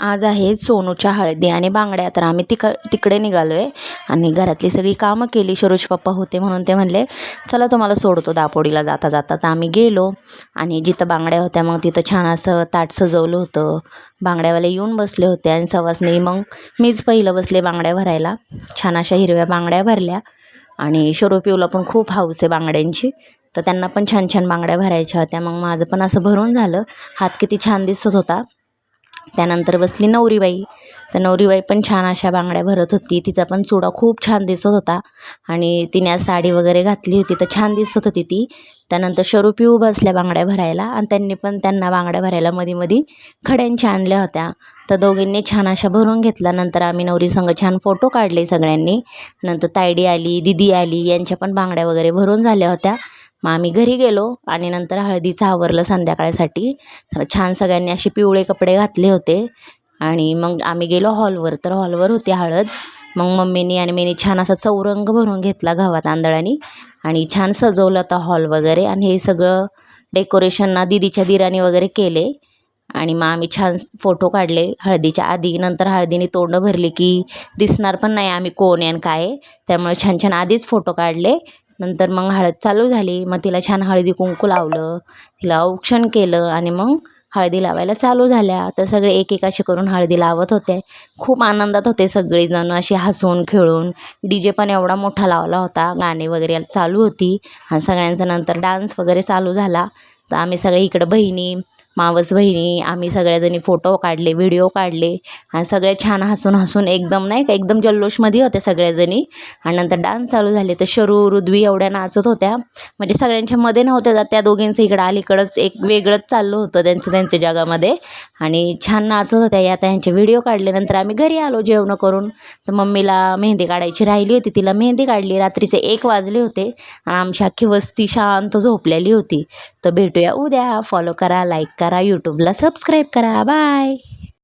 आज आहे सोनूच्या हळदी आणि बांगड्या. तर आम्ही तिकडे निघालो आहे आणि घरातली सगळी कामं केली. शरोज पप्पा होते म्हणून ते म्हणले चला तुम्हाला सोडतो दापोडीला जाता जाता. तर आम्ही गेलो आणि जिथं बांगड्या होत्या मग तिथं छान असं ताट सजवलं होतं. बांगड्यावाले येऊन बसले होते आणि सवासनी मग मीच पहिलं बसले बांगड्या भरायला. छान अशा हिरव्या बांगड्या भरल्या आणि शरोपिवला पण खूप हौस आहे बांगड्यांची, तर त्यांना पण छान छान बांगड्या भरायच्या होत्या. मग माझं पण असं भरून झालं. हात किती छान दिसत होता. त्यानंतर बसली नवरीबाई. तर नवरीबाई पण छान अशा बांगड्या भरत होती. तिचा पण चुडा खूप छान दिसत होता आणि तिने आज साडी वगैरे घातली होती तर छान दिसत होती ती. त्यानंतर शरूपिऊ बसल्या बांगड्या भरायला आणि त्यांना बांगड्या भरायला मध्ये खड्यांच्या आणल्या होत्या. तर दोघींनी छान अशा भरून घेतल्या. नंतर आम्ही नवरीसंग छान फोटो काढले सगळ्यांनी. नंतर तायडी आली, दिदी आली, यांच्या पण बांगड्या वगैरे भरून झाल्या होत्या. मग आम्ही घरी गेलो आणि नंतर हळदीचं आवरलं संध्याकाळसाठी. तर छान सगळ्यांनी असे पिवळे कपडे घातले होते आणि मग आम्ही गेलो हॉलवर. तर हॉलवर होती हळद. मग मम्मीनी आणि मीनी छान असा चौरंग भरून घेतला गव्हात तांदळाने आणि छान सजवलं होता हॉल वगैरे. आणि हे सगळं डेकोरेशन ना दीदीच्या दिराने वगैरे केले. आणि मग आम्ही छान फोटो काढले हळदीच्या आधी. नंतर हळदीने तोंड भरली की दिसणार पण नाही आम्ही कोण आहे आणि काय आहे, त्यामुळे छान छान आधीच फोटो काढले. नंतर मग हळद चालू झाली. मग तिला छान हळदी कुंकू लावलं, तिला औक्षण केलं आणि मग हळदी लावायला चालू झाल्या. तर सगळे एक असे करून हळदी लावत होते. खूप आनंदात होते सगळेजण असे हसून खेळून. DJ पण एवढा मोठा लावला होता, गाणे वगैरे चालू होती आणि सगळ्यांचा नंतर डान्स वगैरे चालू झाला. तर आम्ही सगळे इकडं बहिणी, मावस बहिणी, आम्ही सगळ्याजणी फोटो काढले, व्हिडिओ काढले आणि सगळे छान हसून एकदम नाही का एकदम जल्लोषमध्ये होते सगळ्याजणी. आणि नंतर डान्स चालू झाले. तर शरू रुद्वी एवढ्या नाचत होत्या, म्हणजे सगळ्यांच्या मध्ये नव्हत्या जात. त्या दोघींचं इकडं अलीकडंच एक वेगळंच चाललं होतं त्यांच्या जगामध्ये आणि छान नाचत होत्या. या त्यांचे व्हिडिओ काढले. नंतर आम्ही घरी आलो जेवण करून. तर मम्मीला मेहंदी काढायची राहिली होती, तिला मेहंदी काढली. रात्रीचे 1 वाजले होते आणि आमची अख्खी वस्ती शांत झोपलेली होती. तर भेटूया उद्या. फॉलो करा, लाईक करा, यूट्यूबला सबस्क्राईब करा. बाय.